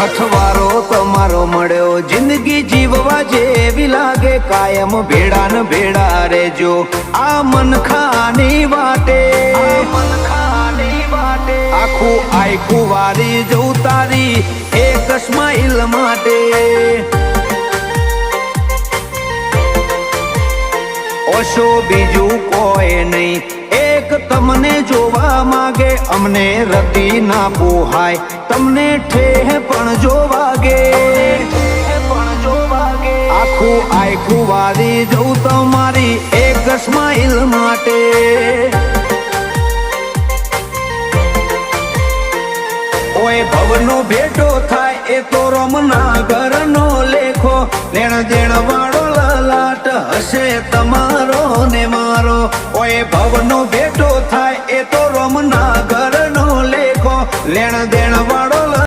અઠવારો તમારો મળ્યો જિંદગી જીવવા જેવી લાગે કાયમ ભેડા ને ભેડા રેજો આ મનખાની વાટે આખું આખું વારી જવું તારી એક સ્માઈલ માટે ઓશો બીજું કોઈ નહીં એક તમને જોવા માંગે અમને રતી ના પોહાય તમને ઠેહ પણ જો વાગે આખું આખું વારી જવું તમારી એક સ્માઈલ માટે ઓય ભવનો ભેટો થાય એ તો રમના ઘરનો લેખો લેણ દેણ વાળો લલાટ હશે તમારો ને મારો ઓય ભવનો ભેટો થાય એ તો રમના ઘરનો લેખો લેણ દેણ વાળો